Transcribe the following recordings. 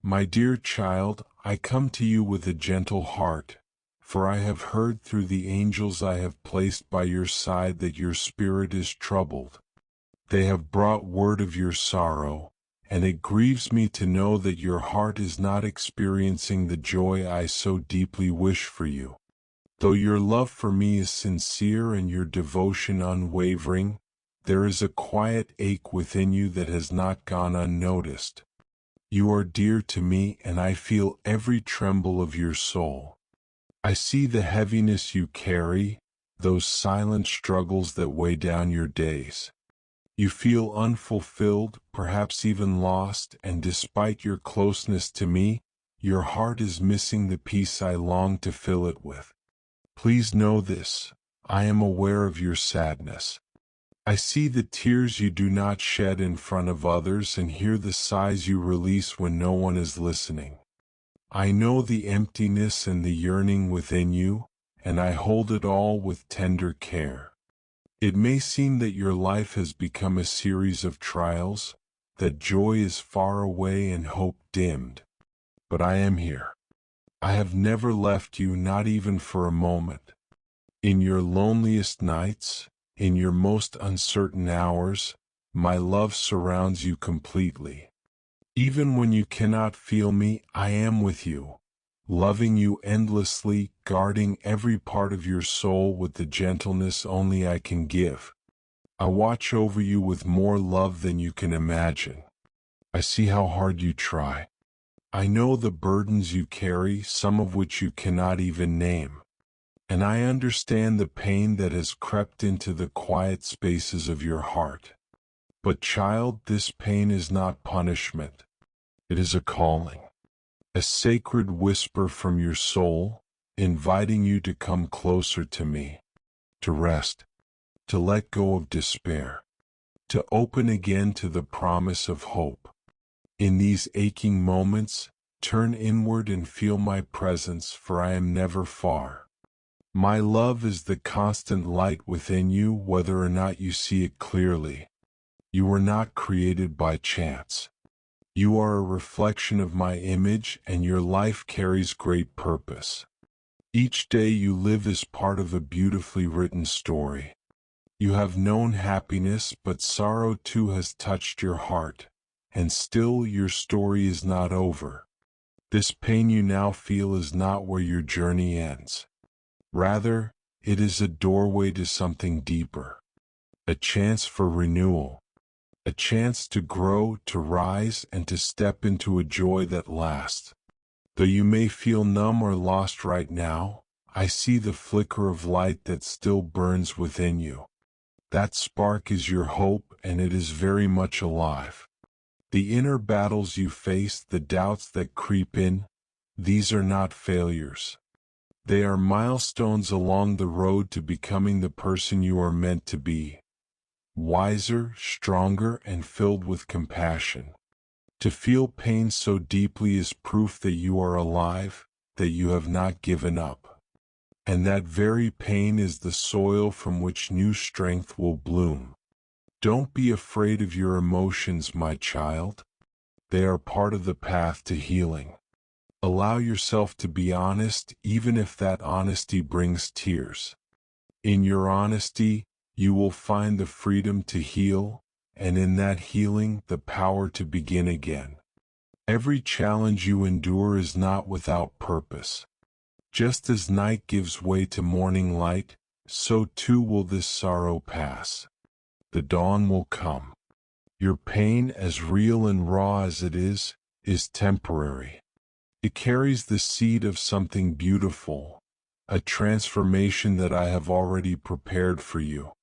My dear child, I come to you with a gentle heart, for I have heard through the angels I have placed by your side that your spirit is troubled. They have brought word of your sorrow, and it grieves me to know that your heart is not experiencing the joy I so deeply wish for you. Though your love for me is sincere and your devotion unwavering, there is a quiet ache within you that has not gone unnoticed. You are dear to me, and I feel every tremble of your soul. I see the heaviness you carry, those silent struggles that weigh down your days. You feel unfulfilled, perhaps even lost, and despite your closeness to me, your heart is missing the peace I long to fill it with. Please know this: I am aware of your sadness. I see the tears you do not shed in front of others and hear the sighs you release when no one is listening. I know the emptiness and the yearning within you, and I hold it all with tender care. It may seem that your life has become a series of trials, that joy is far away and hope dimmed. But I am here. I have never left you, not even for a moment. In your loneliest nights, in your most uncertain hours, my love surrounds you completely. Even when you cannot feel me, I am with you, loving you endlessly, guarding every part of your soul with the gentleness only I can give. I watch over you with more love than you can imagine. I see how hard you try. I know the burdens you carry, some of which you cannot even name. And I understand the pain that has crept into the quiet spaces of your heart. But child, this pain is not punishment. It is a calling, a sacred whisper from your soul, inviting you to come closer to me, to rest, to let go of despair, to open again to the promise of hope. In these aching moments, turn inward and feel my presence, for I am never far. My love is the constant light within you, whether or not you see it clearly. You were not created by chance. You are a reflection of my image, and your life carries great purpose. Each day you live is part of a beautifully written story. You have known happiness, but sorrow too has touched your heart, and still your story is not over. This pain you now feel is not where your journey ends. Rather, it is a doorway to something deeper, a chance for renewal, a chance to grow, to rise, and to step into a joy that lasts. Though you may feel numb or lost right now, I see the flicker of light that still burns within you. That spark is your hope, and it is very much alive. The inner battles you face, the doubts that creep in, these are not failures. They are milestones along the road to becoming the person you are meant to be. Wiser, stronger, and filled with compassion. To feel pain so deeply is proof that you are alive, that you have not given up. And that very pain is the soil from which new strength will bloom. Don't be afraid of your emotions, my child. They are part of the path to healing. Allow yourself to be honest, even if that honesty brings tears. In your honesty, you will find the freedom to heal, and in that healing, the power to begin again. Every challenge you endure is not without purpose. Just as night gives way to morning light, so too will this sorrow pass. The dawn will come. Your pain, as real and raw as it is temporary. It carries the seed of something beautiful, a transformation that I have already prepared for you.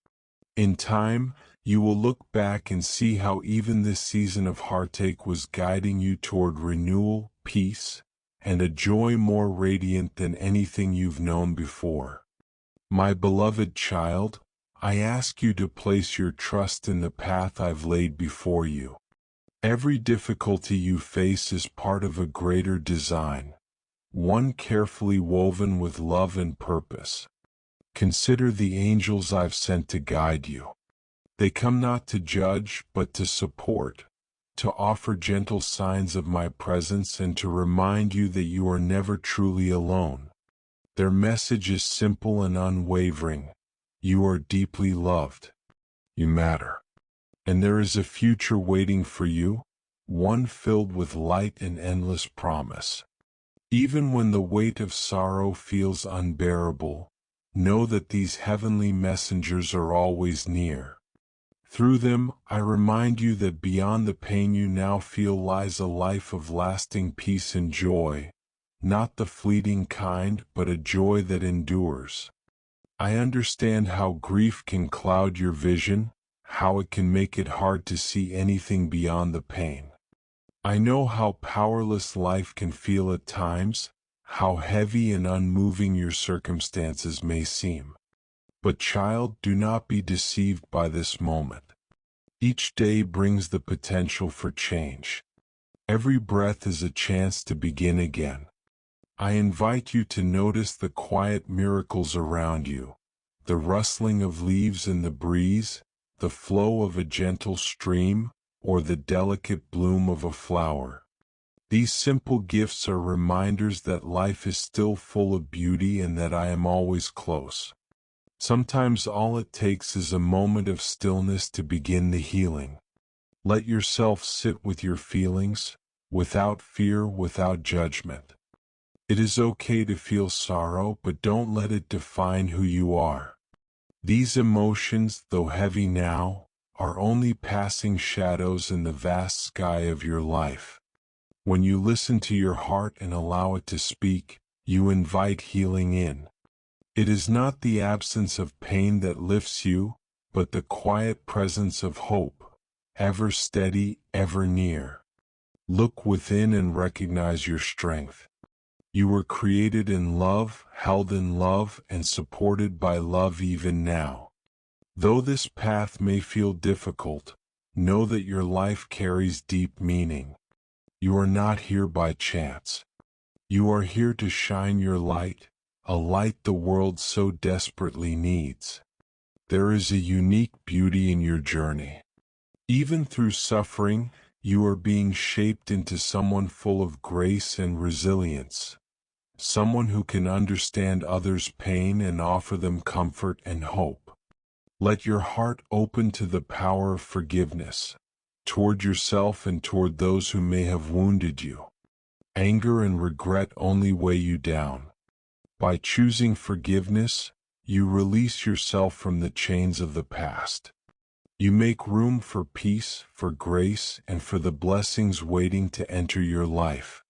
In time, you will look back and see how even this season of heartache was guiding you toward renewal, peace, and a joy more radiant than anything you've known before. My beloved child, I ask you to place your trust in the path I've laid before you. Every difficulty you face is part of a greater design, one carefully woven with love and purpose. Consider the angels I've sent to guide you. They come not to judge, but to support, to offer gentle signs of my presence and to remind you that you are never truly alone. Their message is simple and unwavering. You are deeply loved. You matter. And there is a future waiting for you, one filled with light and endless promise. Even when the weight of sorrow feels unbearable, know that these heavenly messengers are always near. Through them, I remind you that beyond the pain you now feel lies a life of lasting peace and joy, not the fleeting kind, but a joy that endures. I understand how grief can cloud your vision, how it can make it hard to see anything beyond the pain. I know how powerless life can feel at times, how heavy and unmoving your circumstances may seem. But child, do not be deceived by this moment. Each day brings the potential for change. Every breath is a chance to begin again. I invite you to notice the quiet miracles around you, the rustling of leaves in the breeze, the flow of a gentle stream, or the delicate bloom of a flower. These simple gifts are reminders that life is still full of beauty and that I am always close. Sometimes all it takes is a moment of stillness to begin the healing. Let yourself sit with your feelings, without fear, without judgment. It is okay to feel sorrow, but don't let it define who you are. These emotions, though heavy now, are only passing shadows in the vast sky of your life. When you listen to your heart and allow it to speak, you invite healing in. It is not the absence of pain that lifts you, but the quiet presence of hope, ever steady, ever near. Look within and recognize your strength. You were created in love, held in love, and supported by love even now. Though this path may feel difficult, know that your life carries deep meaning. You are not here by chance. You are here to shine your light, a light the world so desperately needs. There is a unique beauty in your journey. Even through suffering, you are being shaped into someone full of grace and resilience. Someone who can understand others' pain and offer them comfort and hope. Let your heart open to the power of forgiveness, toward yourself and toward those who may have wounded you. Anger and regret only weigh you down. By choosing forgiveness, you release yourself from the chains of the past. You make room for peace, for grace, and for the blessings waiting to enter your life.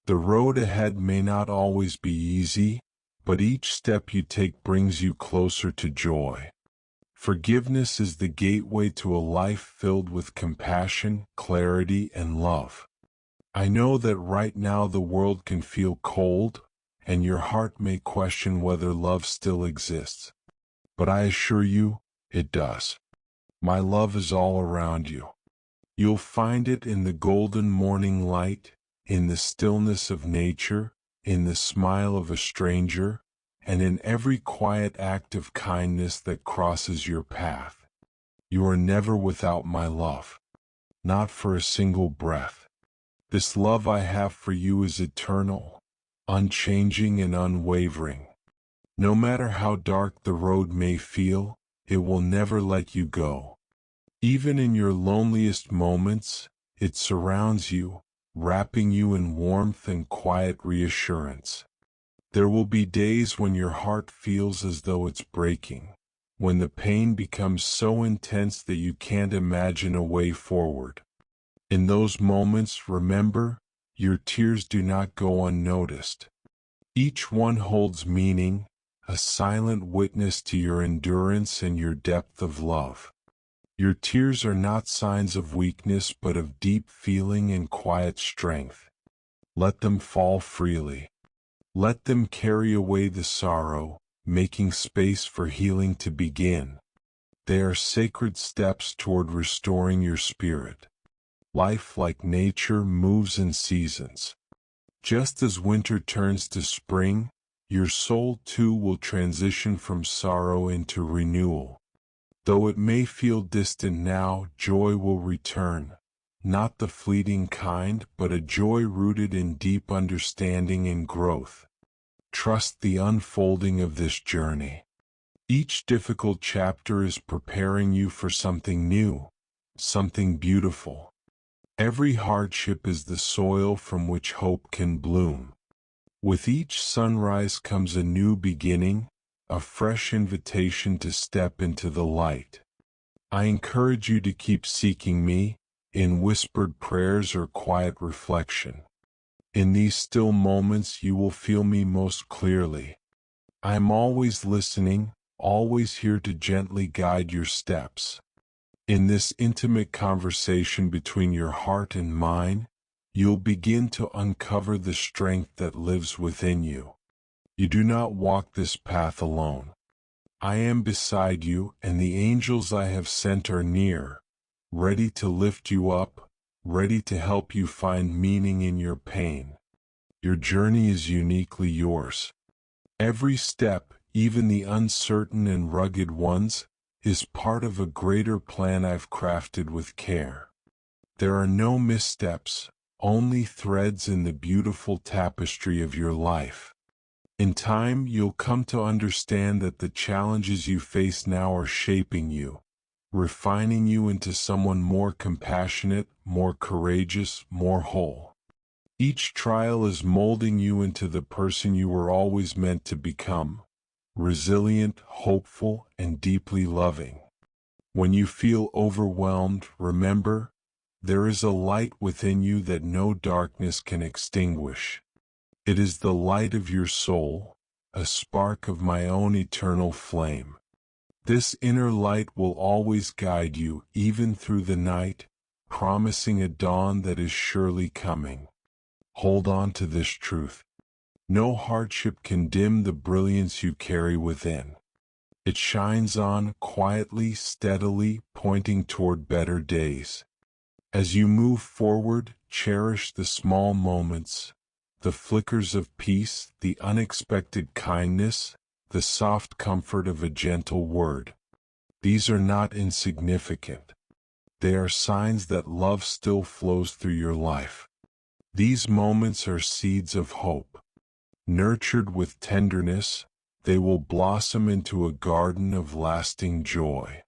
The road ahead may not always be easy, but each step you take brings you closer to joy. Forgiveness is the gateway to a life filled with compassion, clarity, and love. I know that right now the world can feel cold, and your heart may question whether love still exists. But I assure you, it does. My love is all around you. You'll find it in the golden morning light, in the stillness of nature, in the smile of a stranger, and in every quiet act of kindness that crosses your path. You are never without my love. Not for a single breath. This love I have for you is eternal, unchanging and unwavering. No matter how dark the road may feel, it will never let you go. Even in your loneliest moments, it surrounds you, wrapping you in warmth and quiet reassurance. There will be days when your heart feels as though it's breaking, when the pain becomes so intense that you can't imagine a way forward. In those moments, remember, your tears do not go unnoticed. Each one holds meaning, a silent witness to your endurance and your depth of love. Your tears are not signs of weakness but of deep feeling and quiet strength. Let them fall freely. Let them carry away the sorrow, making space for healing to begin. They are sacred steps toward restoring your spirit. Life, like nature, moves in seasons. Just as winter turns to spring, your soul too will transition from sorrow into renewal. Though it may feel distant now, joy will return, not the fleeting kind, but a joy rooted in deep understanding and growth. Trust the unfolding of this journey. Each difficult chapter is preparing you for something new, something beautiful. Every hardship is the soil from which hope can bloom. With each sunrise comes a new beginning, a fresh invitation to step into the light. I encourage you to keep seeking me, in whispered prayers or quiet reflection. In these still moments you will feel me most clearly. I am always listening, always here to gently guide your steps. In this intimate conversation between your heart and mine, you'll begin to uncover the strength that lives within you. You do not walk this path alone. I am beside you, and the angels I have sent are near, ready to lift you up, ready to help you find meaning in your pain. Your journey is uniquely yours. Every step, even the uncertain and rugged ones, is part of a greater plan I've crafted with care. There are no missteps, only threads in the beautiful tapestry of your life. In time, you'll come to understand that the challenges you face now are shaping you, refining you into someone more compassionate, more courageous, more whole. Each trial is molding you into the person you were always meant to become, resilient, hopeful, and deeply loving. When you feel overwhelmed, remember, there is a light within you that no darkness can extinguish. It is the light of your soul, a spark of my own eternal flame. This inner light will always guide you, even through the night, promising a dawn that is surely coming. Hold on to this truth. No hardship can dim the brilliance you carry within. It shines on, quietly, steadily, pointing toward better days. As you move forward, cherish the small moments, the flickers of peace, the unexpected kindness, the soft comfort of a gentle word. These are not insignificant. They are signs that love still flows through your life. These moments are seeds of hope. Nurtured with tenderness, they will blossom into a garden of lasting joy.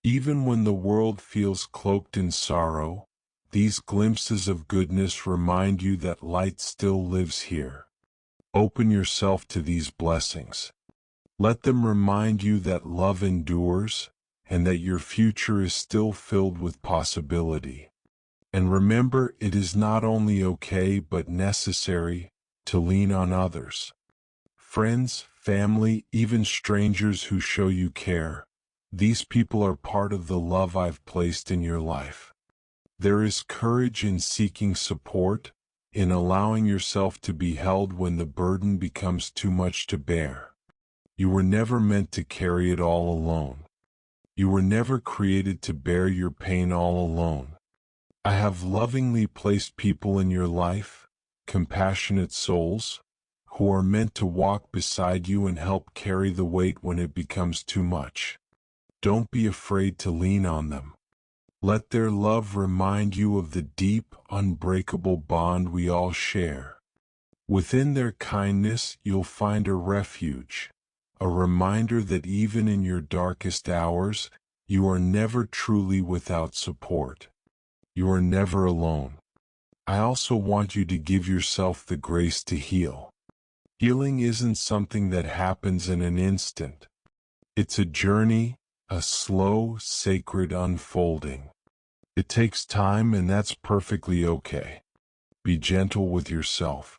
Even when the world feels cloaked in sorrow, these glimpses of goodness remind you that light still lives here. Open yourself to these blessings. Let them remind you that love endures, and that your future is still filled with possibility. And remember, it is not only okay but necessary to lean on others. Friends, family, even strangers who show you care. These people are part of the love I've placed in your life. There is courage in seeking support, in allowing yourself to be held when the burden becomes too much to bear. You were never meant to carry it all alone. You were never created to bear your pain all alone. I have lovingly placed people in your life, compassionate souls, who are meant to walk beside you and help carry the weight when it becomes too much. Don't be afraid to lean on them. Let their love remind you of the deep, unbreakable bond we all share. Within their kindness, you'll find a refuge, a reminder that even in your darkest hours, you are never truly without support. You are never alone. I also want you to give yourself the grace to heal. Healing isn't something that happens in an instant. It's a journey, a slow, sacred unfolding. It takes time, and that's perfectly okay. Be gentle with yourself.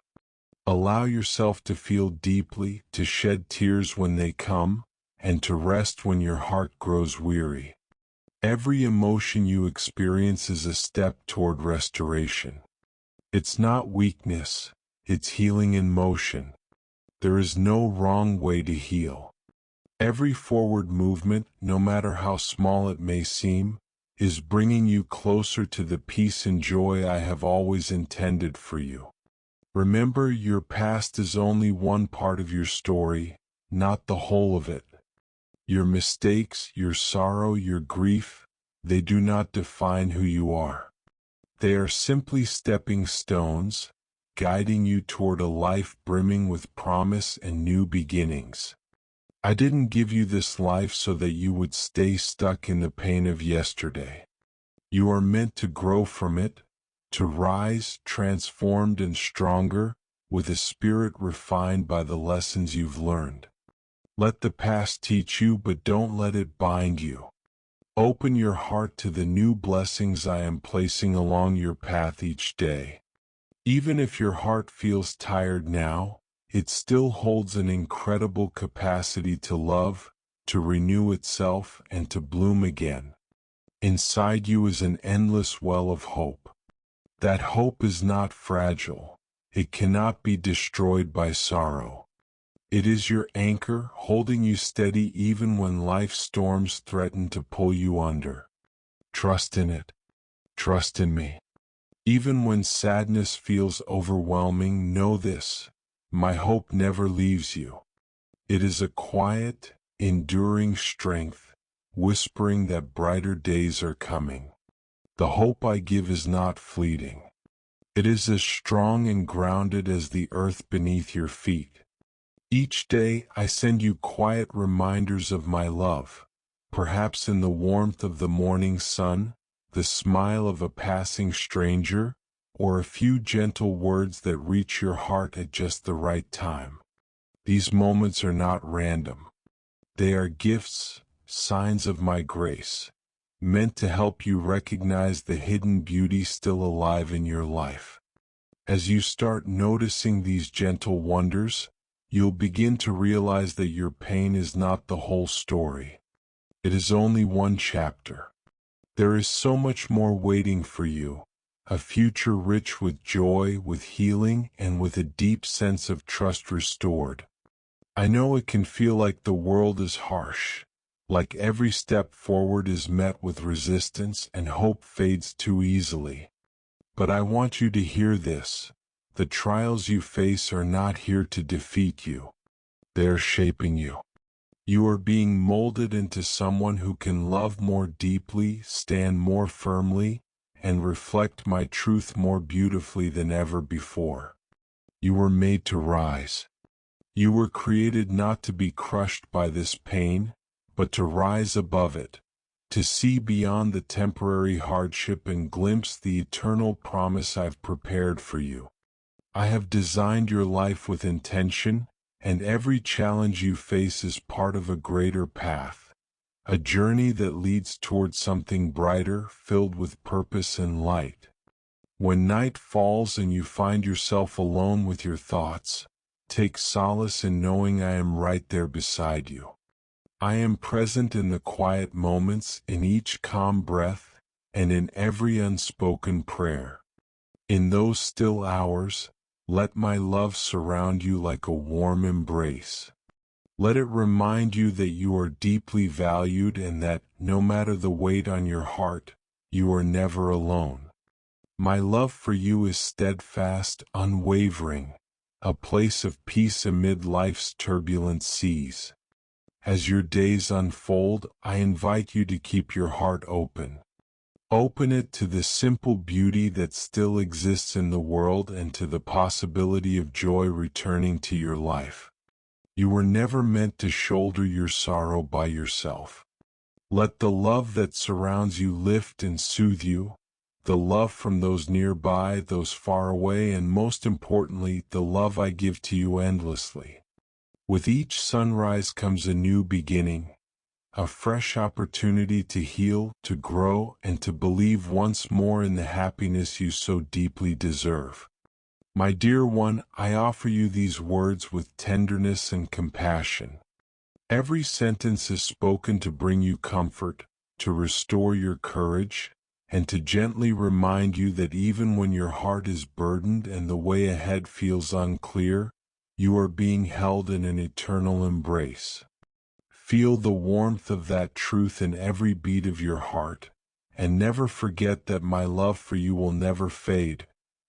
Allow yourself to feel deeply, to shed tears when they come, and to rest when your heart grows weary. Every emotion you experience is a step toward restoration. It's not weakness, it's healing in motion. There is no wrong way to heal. Every forward movement, no matter how small it may seem, is bringing you closer to the peace and joy I have always intended for you. Remember, your past is only one part of your story, not the whole of it. Your mistakes, your sorrow, your grief, they do not define who you are. They are simply stepping stones, guiding you toward a life brimming with promise and new beginnings. I didn't give you this life so that you would stay stuck in the pain of yesterday. You are meant to grow from it, to rise transformed and stronger, with a spirit refined by the lessons you've learned. Let the past teach you, but don't let it bind you. Open your heart to the new blessings I am placing along your path each day. Even if your heart feels tired now, it still holds an incredible capacity to love, to renew itself, and to bloom again. Inside you is an endless well of hope. That hope is not fragile. It cannot be destroyed by sorrow. It is your anchor, holding you steady even when life's storms threaten to pull you under. Trust in it. Trust in me. Even when sadness feels overwhelming, know this: my hope never leaves you. It is a quiet, enduring strength, whispering that brighter days are coming. The hope I give is not fleeting. It is as strong and grounded as the earth beneath your feet. Each day I send you quiet reminders of my love, perhaps in the warmth of the morning sun, the smile of a passing stranger, or a few gentle words that reach your heart at just the right time. These moments are not random. They are gifts, signs of my grace, meant to help you recognize the hidden beauty still alive in your life. As you start noticing these gentle wonders, you'll begin to realize that your pain is not the whole story. It is only one chapter. There is so much more waiting for you, a future rich with joy, with healing, and with a deep sense of trust restored. I know it can feel like the world is harsh, like every step forward is met with resistance and hope fades too easily. But I want you to hear this: the trials you face are not here to defeat you. They are shaping you. You are being molded into someone who can love more deeply, stand more firmly, and reflect my truth more beautifully than ever before. You were made to rise. You were created not to be crushed by this pain, but to rise above it, to see beyond the temporary hardship and glimpse the eternal promise I've prepared for you. I have designed your life with intention, and every challenge you face is part of a greater path, a journey that leads towards something brighter, filled with purpose and light. When night falls and you find yourself alone with your thoughts, take solace in knowing I am right there beside you. I am present in the quiet moments, in each calm breath, and in every unspoken prayer. In those still hours, let my love surround you like a warm embrace. Let it remind you that you are deeply valued and that, no matter the weight on your heart, you are never alone. My love for you is steadfast, unwavering, a place of peace amid life's turbulent seas. As your days unfold, I invite you to keep your heart open. Open it to the simple beauty that still exists in the world and to the possibility of joy returning to your life. You were never meant to shoulder your sorrow by yourself. Let the love that surrounds you lift and soothe you, the love from those nearby, those far away, and most importantly, the love I give to you endlessly. With each sunrise comes a new beginning, a fresh opportunity to heal, to grow, and to believe once more in the happiness you so deeply deserve. My dear one, I offer you these words with tenderness and compassion. Every sentence is spoken to bring you comfort, to restore your courage, and to gently remind you that even when your heart is burdened and the way ahead feels unclear, you are being held in an eternal embrace. Feel the warmth of that truth in every beat of your heart, and never forget that my love for you will never fade,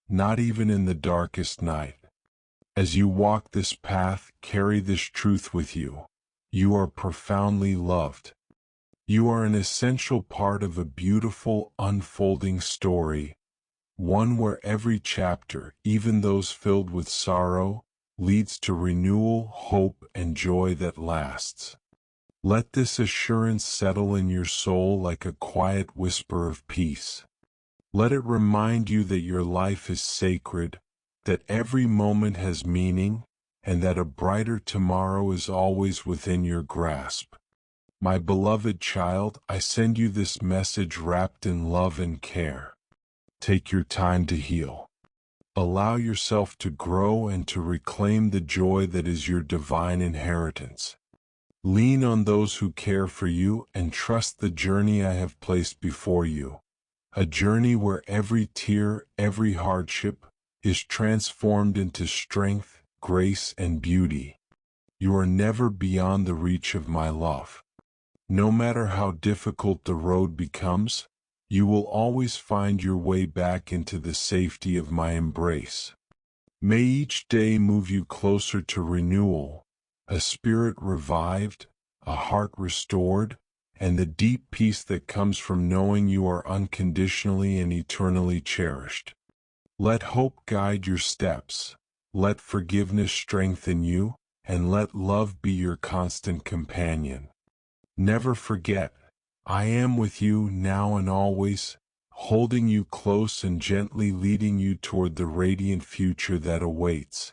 not even in the darkest night. As you walk this path, carry this truth with you. You are profoundly loved. You are an essential part of a beautiful, unfolding story, one where every chapter, even those filled with sorrow, leads to renewal, hope, and joy that lasts. Let this assurance settle in your soul like a quiet whisper of peace. Let it remind you that your life is sacred, that every moment has meaning, and that a brighter tomorrow is always within your grasp. My beloved child, I send you this message wrapped in love and care. Take your time to heal. Allow yourself to grow and to reclaim the joy that is your divine inheritance. Lean on those who care for you and trust the journey I have placed before you. A journey where every tear, every hardship, is transformed into strength, grace, and beauty. You are never beyond the reach of my love. No matter how difficult the road becomes, you will always find your way back into the safety of my embrace. May each day move you closer to renewal, a spirit revived, a heart restored, and the deep peace that comes from knowing you are unconditionally and eternally cherished. Let hope guide your steps, let forgiveness strengthen you, and let love be your constant companion. Never forget, I am with you now and always, holding you close and gently leading you toward the radiant future that awaits.